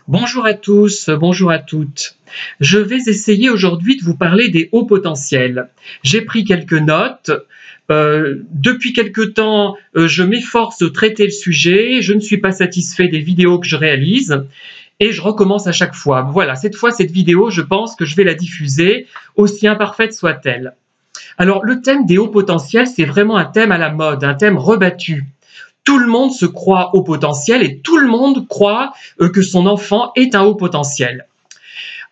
Bonjour à tous, bonjour à toutes. Je vais essayer aujourd'hui de vous parler des hauts potentiels. J'ai pris quelques notes. Depuis quelque temps, je m'efforce de traiter le sujet. Je ne suis pas satisfait des vidéos que je réalise et je recommence à chaque fois. Voilà, cette fois, cette vidéo, je pense que je vais la diffuser, aussi imparfaite soit-elle. Alors, le thème des hauts potentiels, c'est vraiment un thème à la mode, un thème rebattu. Tout le monde se croit haut potentiel et tout le monde croit que son enfant est un haut potentiel.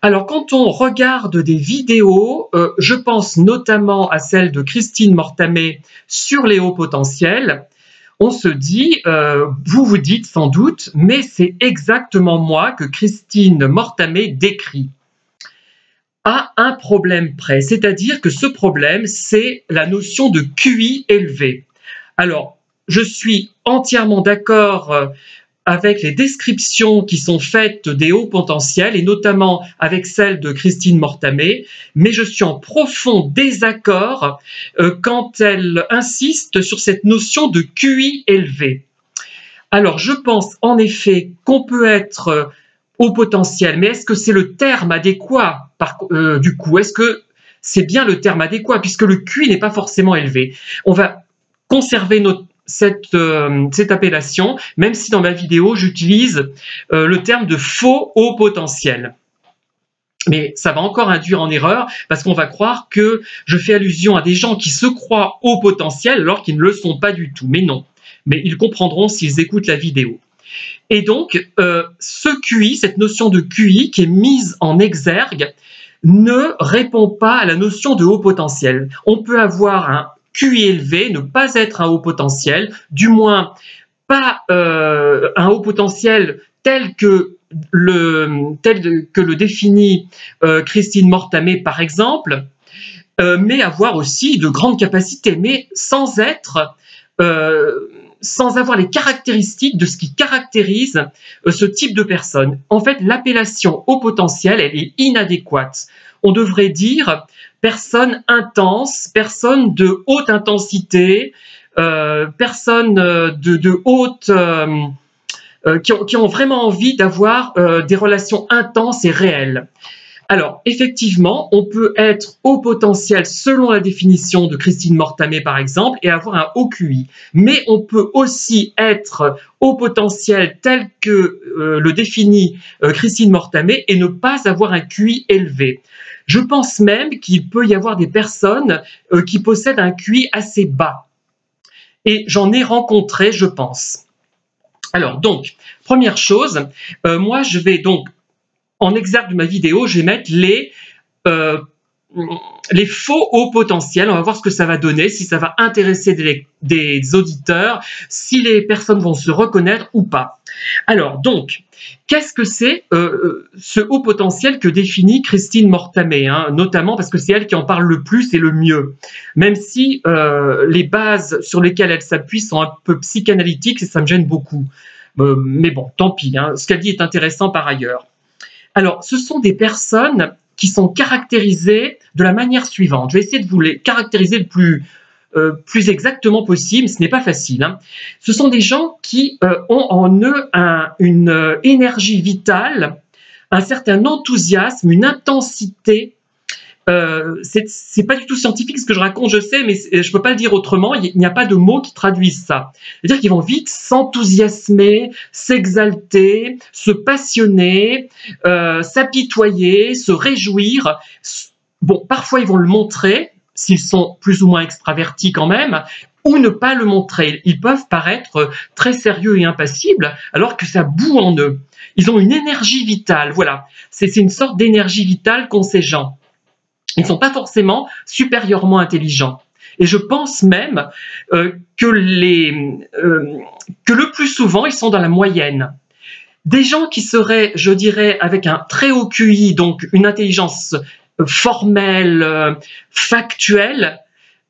Alors, quand on regarde des vidéos, je pense notamment à celle de Christine Mortamé sur les hauts potentiels, on se dit, vous vous dites sans doute, mais c'est exactement moi que Christine Mortamé décrit. À un problème près, c'est-à-dire que ce problème, c'est la notion de QI élevé. Alors, je suis entièrement d'accord avec les descriptions qui sont faites des hauts potentiels, et notamment avec celle de Christine Mortamé, mais je suis en profond désaccord quand elle insiste sur cette notion de QI élevé. Alors, je pense en effet qu'on peut être haut potentiel, mais est-ce que c'est le terme adéquat du coup? Est-ce que c'est bien le terme adéquat, puisque le QI n'est pas forcément élevé? On va conserver cette appellation, même si dans ma vidéo, j'utilise le terme de faux haut potentiel. Mais ça va encore induire en erreur, parce qu'on va croire que je fais allusion à des gens qui se croient haut potentiel alors qu'ils ne le sont pas du tout. Mais non. Mais ils comprendront s'ils écoutent la vidéo. Et donc, ce QI, cette notion de QI qui est mise en exergue, ne répond pas à la notion de haut potentiel. On peut avoir un QI élevé, ne pas être un haut potentiel, du moins pas un haut potentiel tel que le définit Christine Mortamé par exemple, mais avoir aussi de grandes capacités, mais sans avoir les caractéristiques de ce qui caractérise ce type de personne. En fait, l'appellation haut potentiel, elle est inadéquate. On devrait dire personne intense, personne de haute intensité, personnes de haute qui ont vraiment envie d'avoir des relations intenses et réelles. Alors, effectivement, on peut être haut potentiel selon la définition de Christine Mortamé, par exemple, et avoir un haut QI. Mais on peut aussi être haut potentiel tel que le définit Christine Mortamé et ne pas avoir un QI élevé. Je pense même qu'il peut y avoir des personnes qui possèdent un QI assez bas. Et j'en ai rencontré, je pense. Alors, donc, première chose, moi, je vais donc, en exergue de ma vidéo, je vais mettre les faux hauts potentiels. On va voir ce que ça va donner, si ça va intéresser des auditeurs, si les personnes vont se reconnaître ou pas. Alors, donc, qu'est-ce que c'est ce haut potentiel que définit Christine Mortamé, hein, notamment parce que c'est elle qui en parle le plus et le mieux, même si les bases sur lesquelles elle s'appuie sont un peu psychanalytiques et ça me gêne beaucoup. Mais bon, tant pis, hein, ce qu'elle dit est intéressant par ailleurs. Alors, ce sont des personnes qui sont caractérisées de la manière suivante. Je vais essayer de vous les caractériser le plus exactement possible, ce n'est pas facile, hein. Ce sont des gens qui ont en eux une énergie vitale, un certain enthousiasme, une intensité. C'est pas du tout scientifique ce que je raconte, je sais, mais je peux pas le dire autrement. Il n'y a pas de mots qui traduisent ça. C'est-à-dire qu'ils vont vite s'enthousiasmer, s'exalter, se passionner, s'apitoyer, se réjouir. Bon, parfois ils vont le montrer, s'ils sont plus ou moins extravertis quand même, ou ne pas le montrer. Ils peuvent paraître très sérieux et impassibles, alors que ça bout en eux. Ils ont une énergie vitale, voilà. C'est une sorte d'énergie vitale qu'ont ces gens. Ils ne sont pas forcément supérieurement intelligents. Et je pense même que le plus souvent, ils sont dans la moyenne. Des gens qui seraient, je dirais, avec un très haut QI, donc une intelligence formelle, factuelle,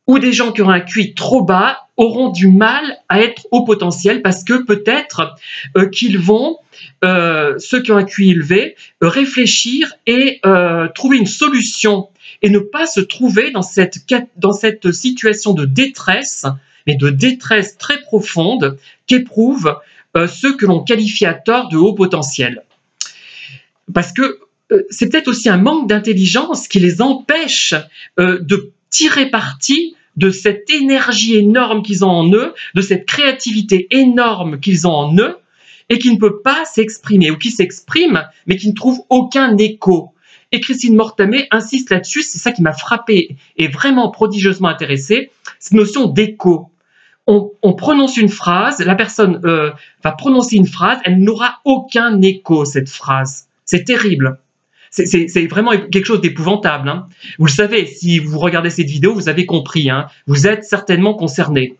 ou des gens qui auront un QI trop bas, auront du mal à être haut potentiel parce que peut-être qu'ils vont, ceux qui ont un QI élevé, réfléchir et trouver une solution et ne pas se trouver dans cette situation de détresse, mais de détresse très profonde qu'éprouvent ceux que l'on qualifie à tort de haut potentiel. parce que c'est peut-être aussi un manque d'intelligence qui les empêche de tirer parti de cette énergie énorme qu'ils ont en eux, de cette créativité énorme qu'ils ont en eux, et qui ne peut pas s'exprimer, ou qui s'exprime, mais qui ne trouve aucun écho. Et Christine Mortamé insiste là-dessus, c'est ça qui m'a frappé et vraiment prodigieusement intéressé, cette notion d'écho. On prononce une phrase, la personne va prononcer une phrase, elle n'aura aucun écho, cette phrase. C'est terrible. C'est vraiment quelque chose d'épouvantable. Hein. Vous le savez, si vous regardez cette vidéo, vous avez compris. Hein. Vous êtes certainement concerné.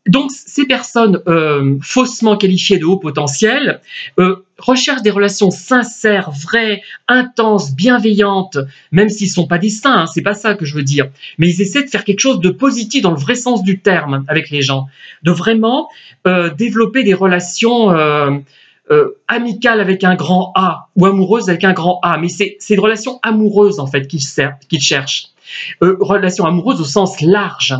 Donc, ces personnes faussement qualifiées de haut potentiel recherchent des relations sincères, vraies, intenses, bienveillantes, même s'ils ne sont pas des saints, hein, c'est pas ça que je veux dire. Mais ils essaient de faire quelque chose de positif dans le vrai sens du terme avec les gens, de vraiment développer des relations amicales avec un grand A ou amoureuses avec un grand A. Mais c'est des relations amoureuses en fait qu'ils cherchent. Relations amoureuses au sens large.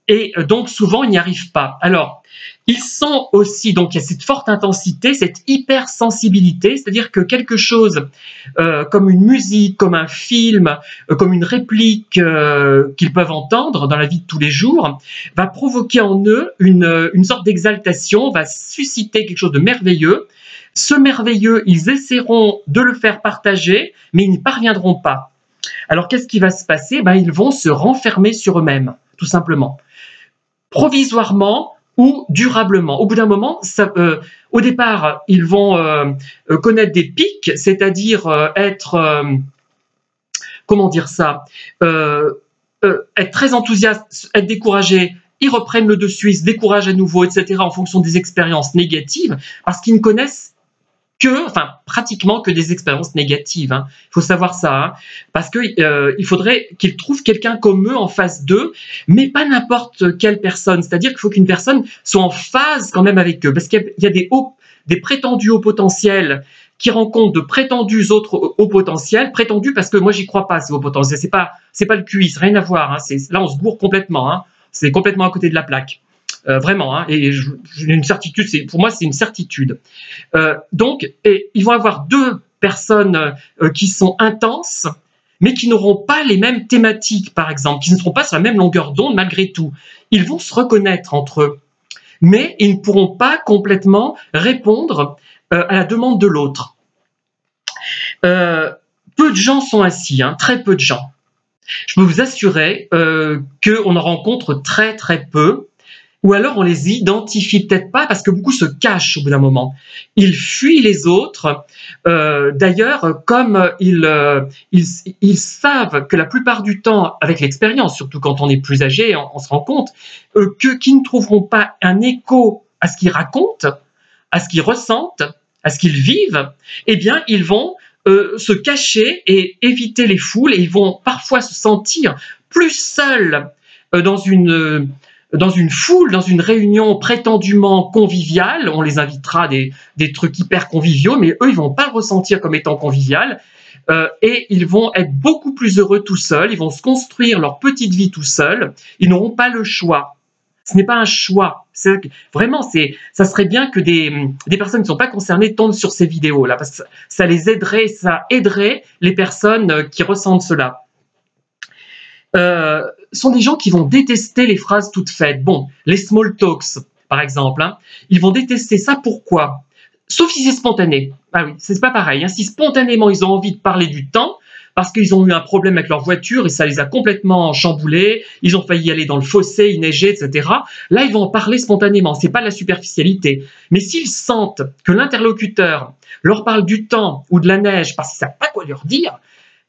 Et donc, souvent, ils n'y arrivent pas. Alors, ils sont aussi, donc il y a cette forte intensité, cette hypersensibilité, c'est-à-dire que quelque chose comme une musique, comme un film, comme une réplique qu'ils peuvent entendre dans la vie de tous les jours, va provoquer en eux une sorte d'exaltation, va susciter quelque chose de merveilleux. Ce merveilleux, ils essaieront de le faire partager, mais ils n'y parviendront pas. Alors, qu'est-ce qui va se passer? Ils vont se renfermer sur eux-mêmes, tout simplement. Provisoirement ou durablement. Au bout d'un moment, au départ, ils vont connaître des pics, c'est-à-dire être, comment dire ça, être très enthousiaste, être découragé, ils reprennent le dessus, ils se découragent à nouveau, etc., en fonction des expériences négatives, parce qu'ils ne connaissent pratiquement que des expériences négatives. Hein. Il faut savoir ça, hein, parce que il faudrait qu'ils trouvent quelqu'un comme eux en face d'eux, mais pas n'importe quelle personne. C'est-à-dire qu'il faut qu'une personne soit en phase quand même avec eux, parce qu'il y a des prétendus hauts potentiels qui rencontrent de prétendus autres hauts potentiels, prétendus parce que moi j'y crois pas, ces hauts potentiels. C'est pas le QI, c'est rien à voir. Hein. Là on se gourre complètement. Hein. C'est complètement à côté de la plaque. Vraiment, hein, et j'ai une certitude, pour moi c'est une certitude. Donc, ils vont avoir deux personnes qui sont intenses, mais qui n'auront pas les mêmes thématiques, par exemple, qui ne seront pas sur la même longueur d'onde malgré tout. Ils vont se reconnaître entre eux, mais ils ne pourront pas complètement répondre à la demande de l'autre. Peu de gens sont ainsi, hein, très peu de gens. Je peux vous assurer qu'on en rencontre très très peu. Ou alors on les identifie peut-être pas parce que beaucoup se cachent au bout d'un moment. Ils fuient les autres. D'ailleurs, comme ils savent que la plupart du temps, avec l'expérience, surtout quand on est plus âgé, on se rend compte qu'ils ne trouveront pas un écho à ce qu'ils racontent, à ce qu'ils ressentent, à ce qu'ils vivent, eh bien ils vont se cacher et éviter les foules, et ils vont parfois se sentir plus seuls dans une foule, dans une réunion prétendument conviviale. On les invitera à des trucs hyper conviviaux, mais eux, ils vont pas le ressentir comme étant convivial. Et ils vont être beaucoup plus heureux tout seuls. Ils vont se construire leur petite vie tout seuls. Ils n'auront pas le choix. Ce n'est pas un choix. Vraiment, ça serait bien que des personnes qui ne sont pas concernées tombent sur ces vidéos-là, parce que ça les aiderait, ça aiderait les personnes qui ressentent cela. Sont des gens qui vont détester les phrases toutes faites. Bon, les small talks, par exemple, hein, ils vont détester ça. Pourquoi? Sauf si c'est spontané. Ah oui, c'est pas pareil. Hein. Si spontanément ils ont envie de parler du temps, parce qu'ils ont eu un problème avec leur voiture et ça les a complètement chamboulés, ils ont failli aller dans le fossé, il neigeait, etc. Là, ils vont en parler spontanément. C'est pas de la superficialité. Mais s'ils sentent que l'interlocuteur leur parle du temps ou de la neige parce qu'ils ne savent pas quoi leur dire,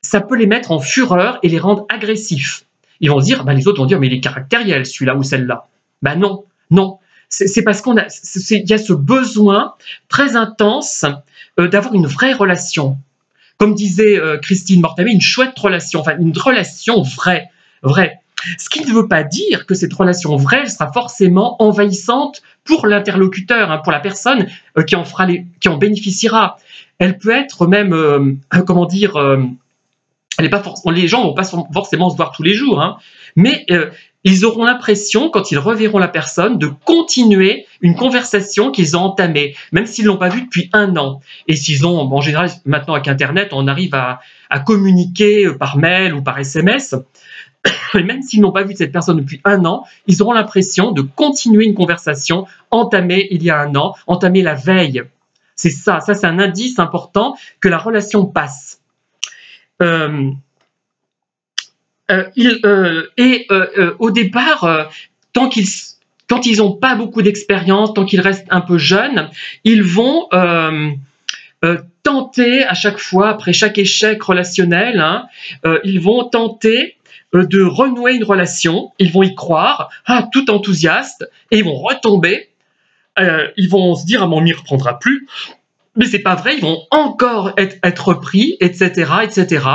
ça peut les mettre en fureur et les rendre agressifs. Ils vont se dire, les autres vont dire, mais il est caractériel celui-là ou celle-là. Non, non. C'est parce qu'il y a ce besoin très intense d'avoir une vraie relation. Comme disait Christine Mortamé, une chouette relation, une relation vraie. Ce qui ne veut pas dire que cette relation vraie elle sera forcément envahissante pour l'interlocuteur, hein, pour la personne qui en bénéficiera. Elle peut être même, les gens ne vont pas forcément se voir tous les jours, hein, mais ils auront l'impression, quand ils reverront la personne, de continuer une conversation qu'ils ont entamée, même s'ils ne l'ont pas vue depuis 1 an. Et s'ils ont, bon, en général, maintenant avec Internet, on arrive à communiquer par mail ou par SMS, et même s'ils n'ont pas vu cette personne depuis 1 an, ils auront l'impression de continuer une conversation entamée il y a 1 an, entamée la veille. C'est ça, c'est un indice important que la relation passe. Au départ, quand ils n'ont pas beaucoup d'expérience, tant qu'ils restent un peu jeunes, ils vont tenter à chaque fois, après chaque échec relationnel, ils vont tenter de renouer une relation, ils vont y croire, tout enthousiaste, et ils vont retomber, ils vont se dire « on m'y reprendra plus », mais c'est pas vrai, ils vont encore être pris, etc., etc.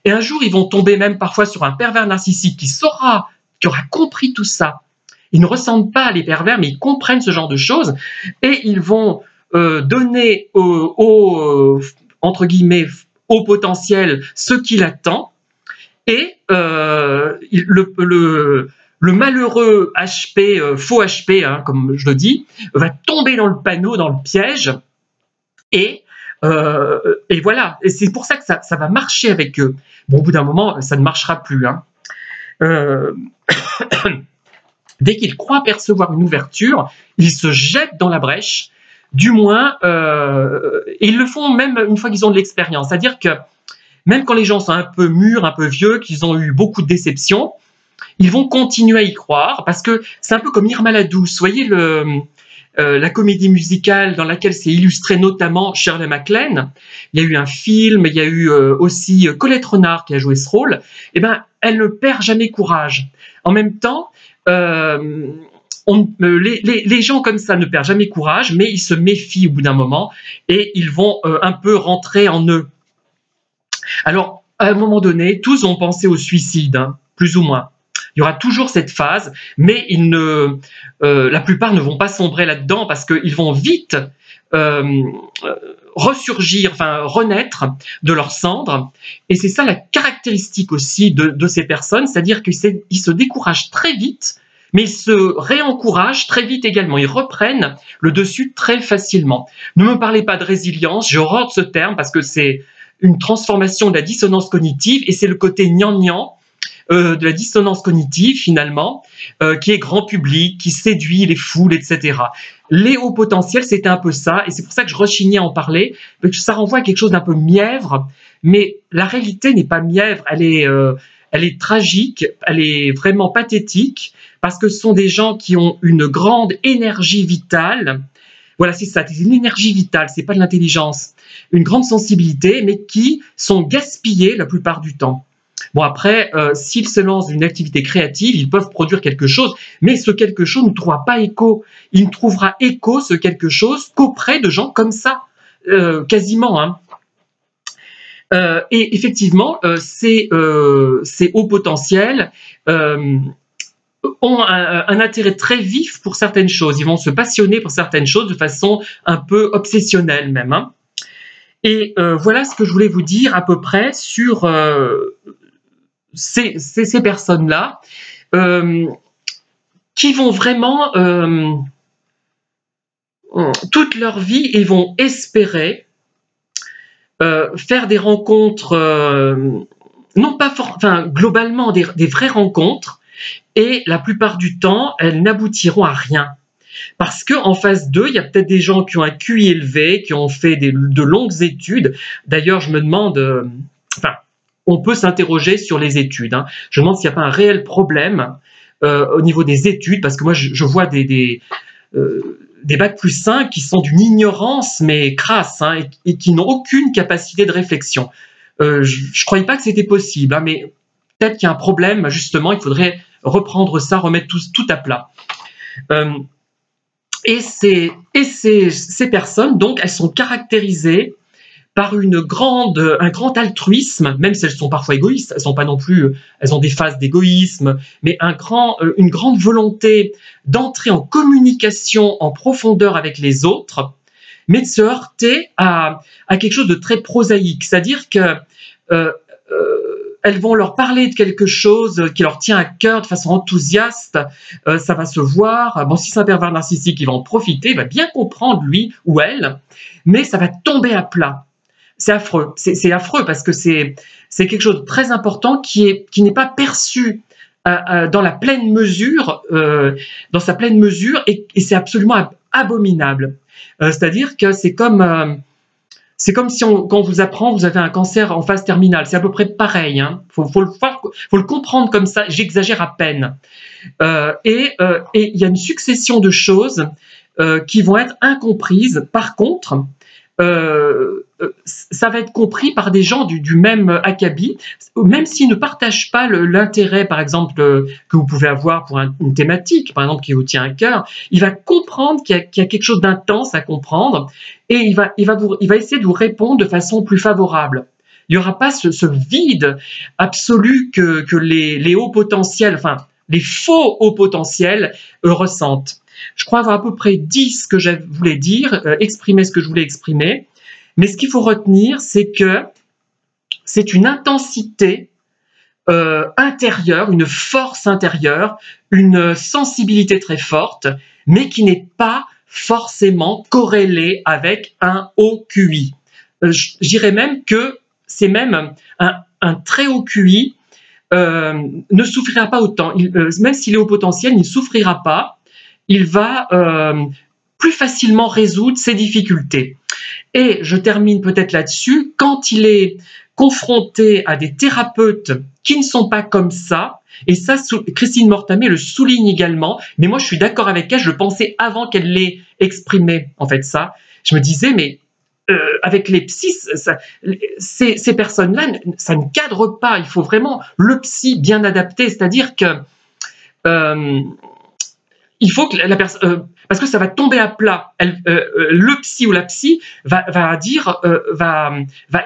Et un jour, ils vont tomber même parfois sur un pervers narcissique qui aura compris tout ça. Ils ne ressentent pas les pervers, mais ils comprennent ce genre de choses, et ils vont donner entre guillemets, au potentiel ce qu'il attend, et le malheureux HP, faux HP, comme je le dis, va tomber dans le panneau, dans le piège, et voilà. Et c'est pour ça que ça va marcher avec eux. Bon, au bout d'un moment, ça ne marchera plus. Dès qu'ils croient percevoir une ouverture, ils se jettent dans la brèche, du moins, et ils le font même une fois qu'ils ont de l'expérience. C'est-à-dire que même quand les gens sont un peu mûrs, un peu vieux, qu'ils ont eu beaucoup de déceptions, ils vont continuer à y croire, parce que c'est un peu comme Irma la Douce. Vous voyez la comédie musicale dans laquelle c'est illustré notamment Shirley MacLaine. Il y a eu un film, il y a eu aussi Colette Renard qui a joué ce rôle. Eh ben, elle ne perd jamais courage. En même temps, les gens comme ça ne perdent jamais courage, mais ils se méfient au bout d'un moment et ils vont un peu rentrer en eux. Alors, à un moment donné, tous ont pensé au suicide, plus ou moins. Il y aura toujours cette phase, mais la plupart ne vont pas sombrer là-dedans parce qu'ils vont vite ressurgir, enfin renaître de leurs cendres. Et c'est ça la caractéristique aussi de ces personnes, c'est-à-dire qu'ils se découragent très vite, mais ils se réencouragent très vite également. Ils reprennent le dessus très facilement. Ne me parlez pas de résilience, j'ai horreur de ce terme parce que c'est une transformation de la dissonance cognitive et c'est le côté gnangnan de la dissonance cognitive finalement, qui est grand public, qui séduit les foules, etc. Les hauts potentiels, c'était un peu ça, et c'est pour ça que je rechignais à en parler, parce que ça renvoie à quelque chose d'un peu mièvre, mais la réalité n'est pas mièvre, elle est tragique, elle est vraiment pathétique, parce que ce sont des gens qui ont une grande énergie vitale. Voilà, c'est ça, c'est une énergie vitale, c'est pas de l'intelligence, une grande sensibilité, mais qui sont gaspillés la plupart du temps. Bon, après, s'ils se lancent dans une activité créative, ils peuvent produire quelque chose, mais ce quelque chose ne trouvera pas écho. Il ne trouvera écho, ce quelque chose, qu'auprès de gens comme ça, quasiment. Et effectivement, ces hauts potentiels ont un intérêt très vif pour certaines choses. Ils vont se passionner pour certaines choses de façon un peu obsessionnelle même. Et voilà ce que je voulais vous dire à peu près sur ces personnes-là qui vont vraiment toute leur vie et vont espérer faire des rencontres, non pas globalement des vraies rencontres, et la plupart du temps, elles n'aboutiront à rien. Parce qu'en face d'eux, il y a peut-être des gens qui ont un QI élevé, qui ont fait de longues études. D'ailleurs, je me demande... on peut s'interroger sur les études. Je me demande s'il n'y a pas un réel problème au niveau des études, parce que moi, je vois des bac plus 5 qui sont d'une ignorance, mais crasse, et qui n'ont aucune capacité de réflexion. Je ne croyais pas que c'était possible, mais peut-être qu'il y a un problème, justement, il faudrait reprendre ça, remettre tout à plat. Et ces personnes, donc, elles sont caractérisées par un grand altruisme, même si elles sont parfois égoïstes, elles ont des phases d'égoïsme, mais une grande volonté d'entrer en communication en profondeur avec les autres, mais de se heurter à quelque chose de très prosaïque, c'est-à-dire que elles vont leur parler de quelque chose qui leur tient à cœur de façon enthousiaste, ça va se voir. Bon, si c'est un pervers narcissique, il va en profiter, il va bien comprendre lui ou elle, mais ça va tomber à plat. C'est affreux, c'est affreux parce que c'est quelque chose de très important qui n'est pas perçu dans la pleine mesure, dans sa pleine mesure, et c'est absolument abominable. C'est-à-dire que c'est comme si quand on vous apprend, vous avez un cancer en phase terminale, c'est à peu près pareil. Hein. Faut le comprendre comme ça. J'exagère à peine. Et il y a une succession de choses qui vont être incomprises. Par contre, ça va être compris par des gens du même acabit, même s'ils ne partagent pas l'intérêt, par exemple, que vous pouvez avoir pour une thématique, par exemple, qui vous tient à cœur. Il va comprendre qu'il y a quelque chose d'intense à comprendre et il va essayer de vous répondre de façon plus favorable. Il n'y aura pas ce vide absolu que les hauts potentiels, enfin, les faux hauts potentiels ressentent. Je crois avoir à peu près dit ce que je voulais dire, exprimer ce que je voulais exprimer. Mais ce qu'il faut retenir, c'est que c'est une intensité intérieure, une force intérieure, une sensibilité très forte, mais qui n'est pas forcément corrélée avec un haut QI. Je dirais même que c'est même un très haut QI ne souffrira pas autant. Même s'il est haut potentiel, il ne souffrira pas. Il va plus facilement résoudre ses difficultés. Et je termine peut-être là-dessus, quand il est confronté à des thérapeutes qui ne sont pas comme ça, et ça, Christine Mortamé le souligne également, mais moi je suis d'accord avec elle, je le pensais avant qu'elle l'ait exprimé, en fait ça, je me disais, mais avec les psys, ces personnes-là, ça ne cadre pas, il faut vraiment le psy bien adapté, c'est-à-dire que il faut que la personne, parce que ça va tomber à plat. Le psy ou la psy va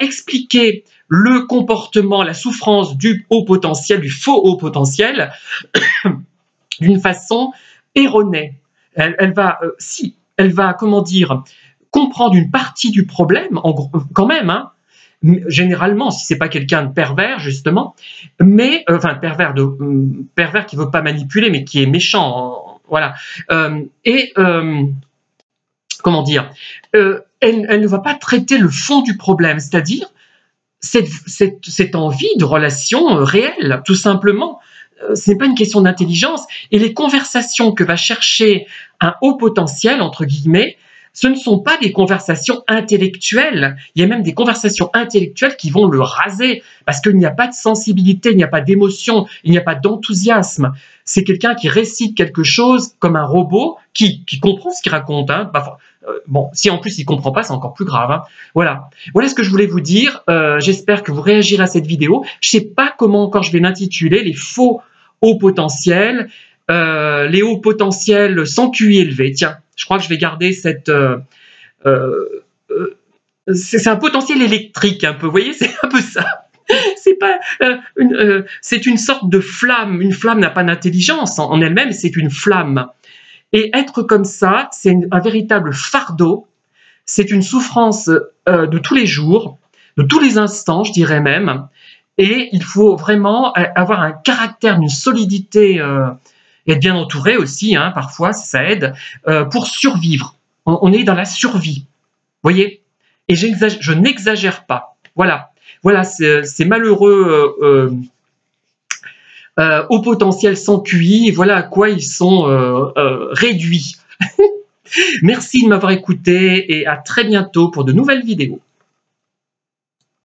expliquer le comportement, la souffrance du haut potentiel, du faux haut potentiel, d'une façon erronée. Elle va, comment dire, comprendre une partie du problème, quand même, hein, généralement, si c'est pas quelqu'un de pervers justement, mais enfin pervers qui veut pas manipuler, mais qui est méchant. Voilà. Comment dire, elle ne va pas traiter le fond du problème, c'est-à-dire cette envie de relation réelle, tout simplement. Ce n'est pas une question d'intelligence. Et les conversations que va chercher un haut potentiel, entre guillemets, ce ne sont pas des conversations intellectuelles. Il y a même des conversations intellectuelles qui vont le raser parce qu'il n'y a pas de sensibilité, il n'y a pas d'émotion, il n'y a pas d'enthousiasme. C'est quelqu'un qui récite quelque chose comme un robot qui comprend ce qu'il raconte. Hein. Bon, si en plus il ne comprend pas, c'est encore plus grave. Hein. Voilà ce que je voulais vous dire. J'espère que vous réagirez à cette vidéo. Je ne sais pas comment encore je vais l'intituler, les faux hauts potentiels. Les hauts potentiels sans QI élevé. Tiens, je crois que je vais garder cette... c'est un potentiel électrique un peu, vous voyez, c'est un peu ça. C'est pas c'est une sorte de flamme. Une flamme n'a pas d'intelligence en elle-même, c'est une flamme. Et être comme ça, c'est un véritable fardeau. C'est une souffrance de tous les jours, de tous les instants, je dirais même. Et il faut vraiment avoir un caractère, une solidité... et être bien entouré aussi, hein, parfois, ça aide, pour survivre. On est dans la survie, vous voyez. Et je n'exagère pas. Voilà ces malheureux au potentiel sans QI, et voilà à quoi ils sont réduits. Merci de m'avoir écouté et à très bientôt pour de nouvelles vidéos.